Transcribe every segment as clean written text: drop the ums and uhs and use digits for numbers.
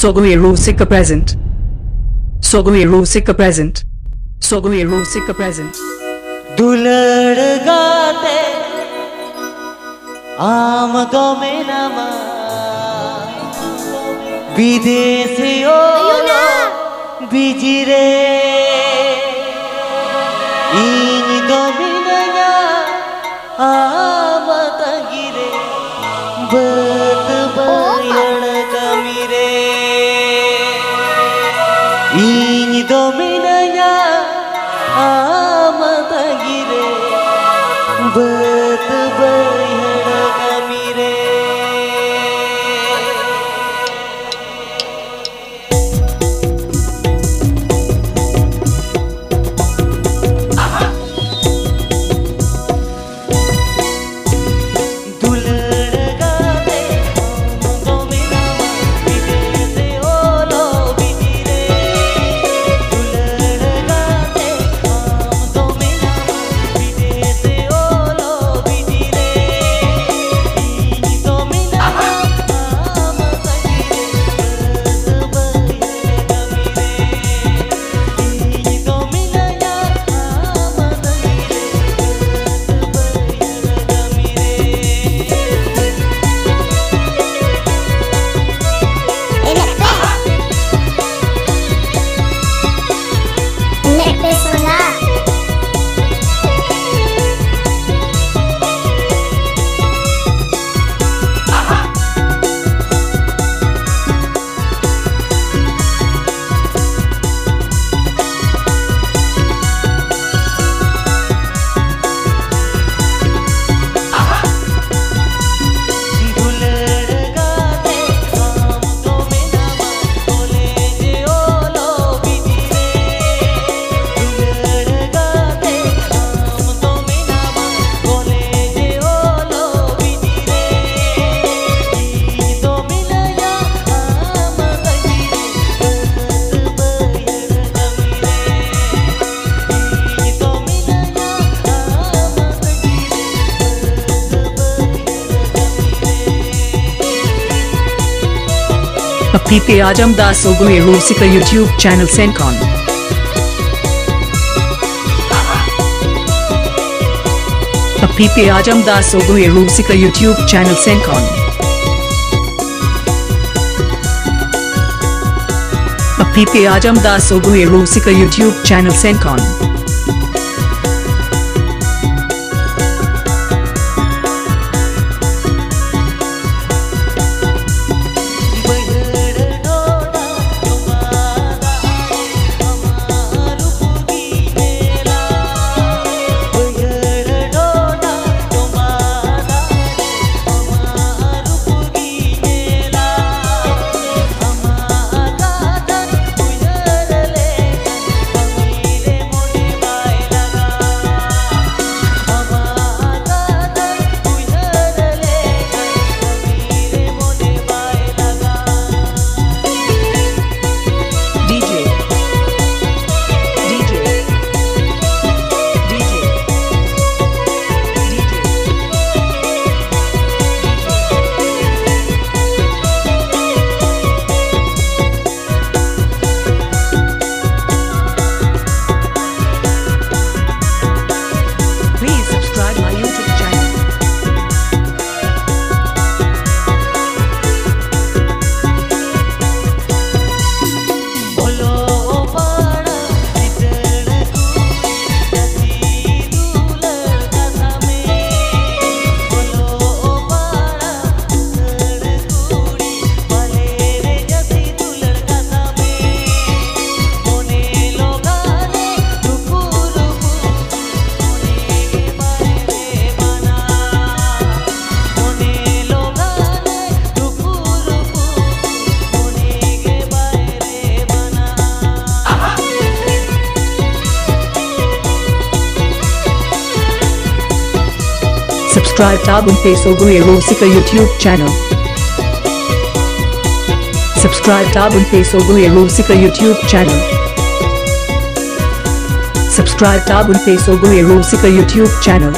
Sogai Rusika present. Sogai Rusika present. Sogai Rusika present. Dulor gaate Amdo mein nama Videsiyo bijire Ini dominanya amatagire bet bayan kamire Ini dominanya amatagire bet bayan kamire Pipe Ajamda Sogai Rusika YouTube channel Sencon. Pipe Ajamda Sogai Rusika YouTube channel Sencon. Pipe Ajamda Sogai Rusika YouTube channel Sencon. Subscribe dabung Sogai Rusika YouTube channel. Subscribe dabung Sogai Rusika YouTube channel. Subscribe dabung Sogai Rusika YouTube channel.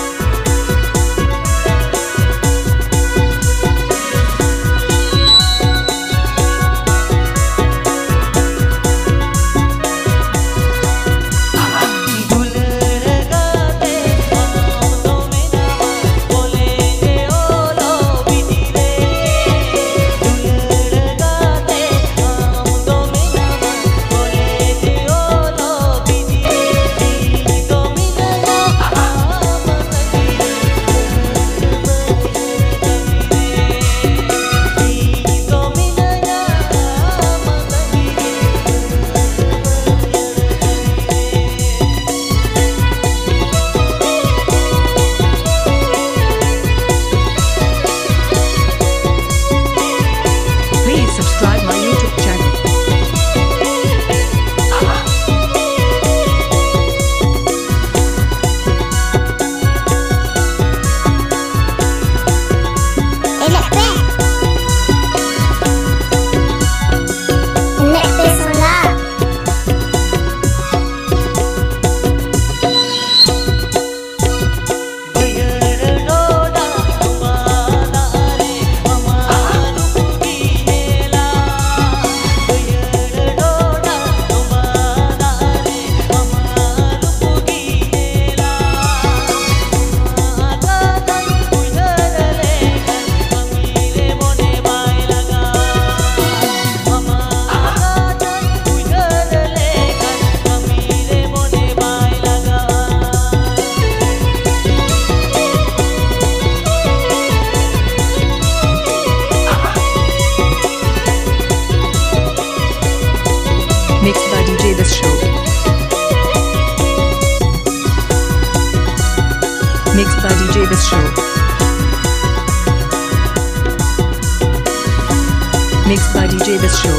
Mixed by DJ Bistro.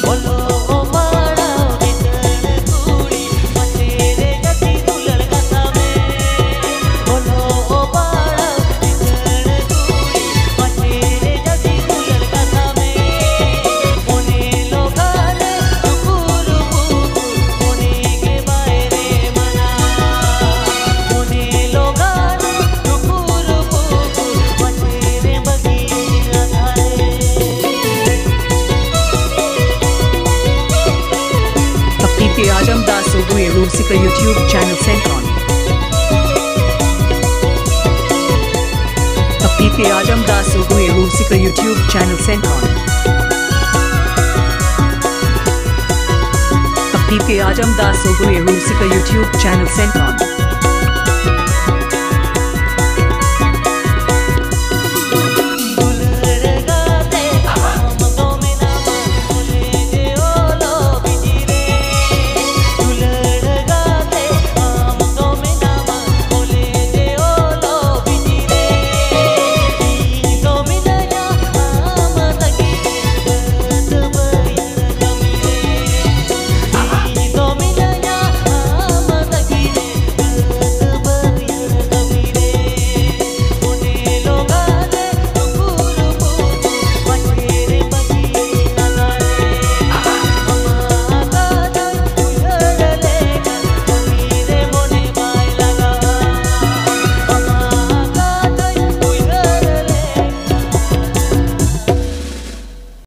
बोलो ओ माड़ा बितड़ कुड़ी मचेरे जती दुलर कथा में बोलो ओ माड़ा बितड़ कुड़ी मचेरे जती दुलर कथा में मोने लोगाने टुकुर पुकुर मोने के बायरे मना मोने लोगाने टुकुर पुकुर मचेरे बगी आधारे Apiti Ajam Das Sogai Rusika YouTube channel sent on. Apiti Ajam Das Sogai Rusika YouTube channel sent on. Apiti Ajam Das Sogai Rusika YouTube channel sent on.